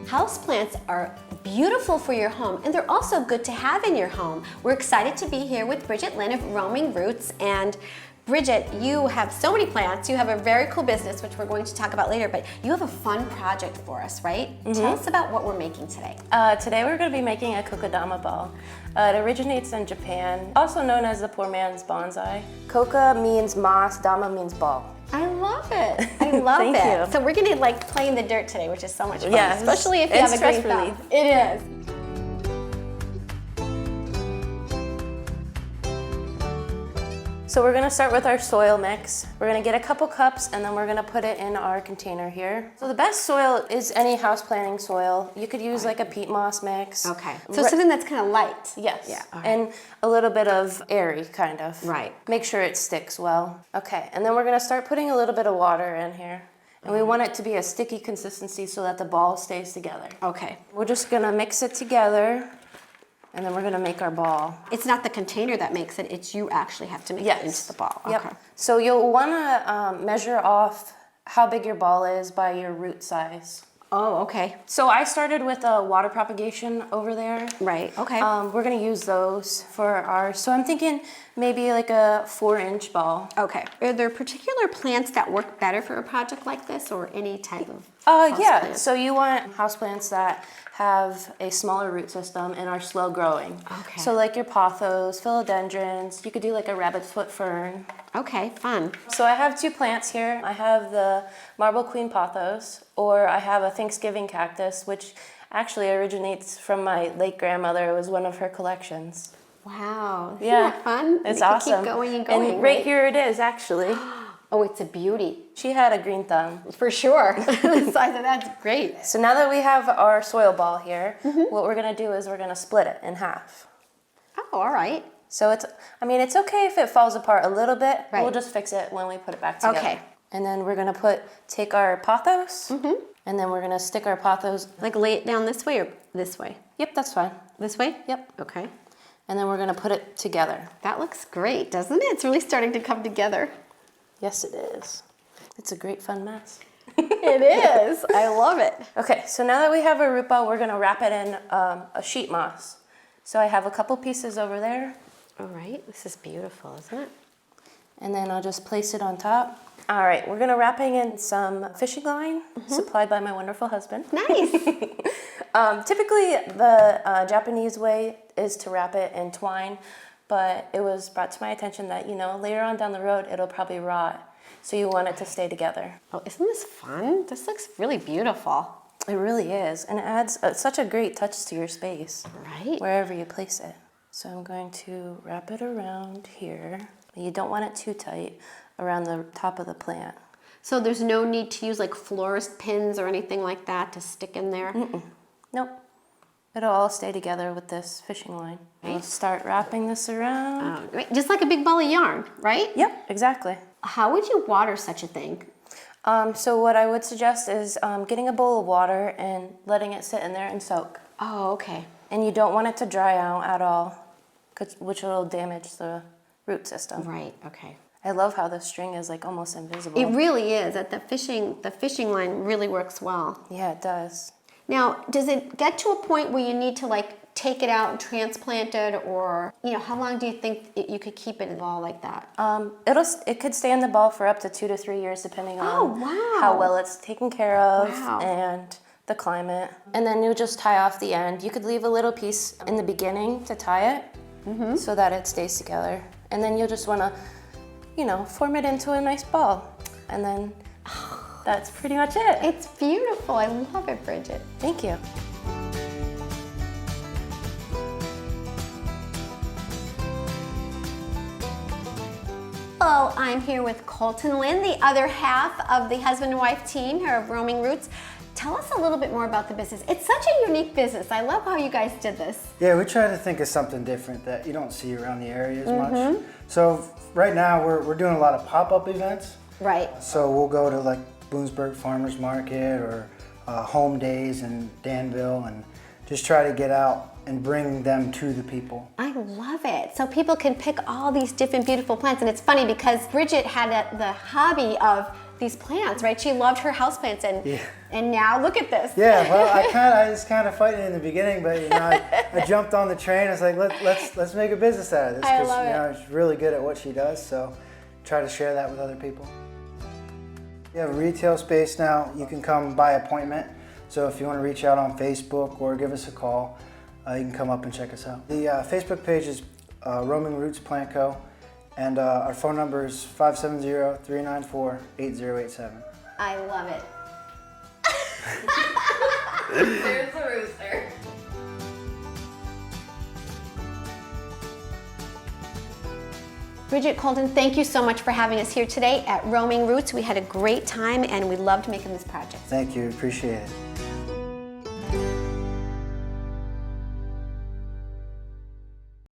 Houseplants are beautiful for your home, and they're also good to have in your home. We're excited to be here with Bridget Lynn of Roaming Roots. And Bridget, you have so many plants. You have a very cool business, which we're going to talk about later, but you have a fun project for us, right? Tell us about what we're making today. Today we're going to be making a Kokedama ball. It originates in Japan, also known as the poor man's bonsai. Koka means moss, dama means ball. I love it. I love Thank it. you. So we're gonna like play in the dirt today, which is so much fun. Yeah, especially if you have a green stress relief. thumb. It is. So we're gonna start with our soil mix. We're gonna get a couple cups and then we're gonna put it in our container here. So the best soil is any house planting soil. You could use like a peat moss mix. Okay. So something that's kind of light. Yes. Yeah. All right. And a little bit of airy, kind of. Right. Make sure it sticks well. Okay, and then we're gonna start putting a little bit of water in here. And we want it to be a sticky consistency so that the ball stays together. Okay. We're just gonna mix it together and then we're gonna make our ball. It's not the container that makes it, it's you actually have to make it into the ball. Yep. Okay. So you'll wanna measure off how big your ball is by your root size. Oh, okay. So I started with a water propagation over there. Right, okay. We're gonna use those for our, so I'm thinking maybe like a 4-inch ball. Okay. Are there particular plants that work better for a project like this, or any type of Yeah, plant? so you want houseplants that have a smaller root system and are slow growing. Okay. So like your pothos, philodendrons, you could do like a rabbit's foot fern. Okay, fun. So I have 2 plants here. I have the marble queen pothos, or I have a Thanksgiving cactus, which actually originates from my late grandmother. It was one of her collections. Wow. Isn't Yeah, that fun? it's They can awesome. Keep going and going. And right here it is, actually. Oh, it's a beauty. She had a green thumb. For sure. The size of that's great. So now that we have our soil ball here, what we're gonna do is we're gonna split it in half. Oh, all right. So it's okay if it falls apart a little bit. Right. We'll just fix it when we put it back together. Okay. And then we're gonna take our pothos, and then we're gonna stick our pothos. Like lay it down this way or this way? Yep, that's fine. This way? Yep. Okay. And then we're gonna put it together. That looks great, doesn't it? It's really starting to come together. Yes, it is. It's a great fun mess. It is. I love it. Okay, so now that we have our root ball, we're gonna wrap it in a sheet moss. So I have a couple pieces over there, All right. This is beautiful, isn't it? and then I'll just place it on top. All right, we're gonna wrapping in some fishing line supplied by my wonderful husband. Nice. Typically, the Japanese way is to wrap it in twine, but it was brought to my attention that, later on down the road, it'll probably rot. So you want it to stay together. Oh, isn't this fun? This looks really beautiful. It really is, and it adds such a great touch to your space, Right? wherever you place it. So I'm going to wrap it around here. You don't want it too tight around the top of the plant. So there's no need to use like florist pins or anything like that to stick in there? Nope. It'll all stay together with this fishing line. I'll start wrapping this around. Oh, great. Just like a big ball of yarn, right? Yep, exactly. How would you water such a thing? So what I would suggest is getting a bowl of water and letting it sit in there and soak. Oh, okay. And you don't want it to dry out at all, which will damage the root system. Right, okay. I love how the string is like almost invisible. It really is. The fishing line really works well. Yeah, it does. Now, does it get to a point where you need to like take it out and transplant it, or how long do you think you could keep it in a ball like that? It could stay in the ball for up to 2 to 3 years, depending on wow. how well it's taken care of Wow. and the climate. And then you just tie off the end. You could leave a little piece in the beginning to tie it, so that it stays together. And then you'll just want to, form it into a nice ball. And then that's pretty much it. It's beautiful. I love it, Bridget. Thank you. Hello, I'm here with Colton Lynn, the other half of the husband and wife team here of Roaming Roots. Tell us a little bit more about the business. It's such a unique business. I love how you guys did this. Yeah, we try to think of something different that you don't see around the area as much. So right now we're doing a lot of pop-up events. Right. So we'll go to like Boonsburg Farmers Market or Home Days in Danville and just try to get out and bring them to the people. I love it. So people can pick all these different beautiful plants. And it's funny because Bridget had the hobby of these plants, right? She loved her houseplants, and now look at this. Yeah, well, I was kind of fighting in the beginning, but you know, I jumped on the train. I was like, let's make a business out of this, I because love you it. know, she's really good at what she does. So try to share that with other people. We have a retail space now. You can come by appointment. So if you want to reach out on Facebook or give us a call, you can come up and check us out. The Facebook page is Roaming Roots Plant Co. And our phone number is 570-394-8087. I love it. There's the rooster. Bridget Colton, thank you so much for having us here today at Roaming Roots. We had a great time and we loved making this project. Thank you, appreciate it.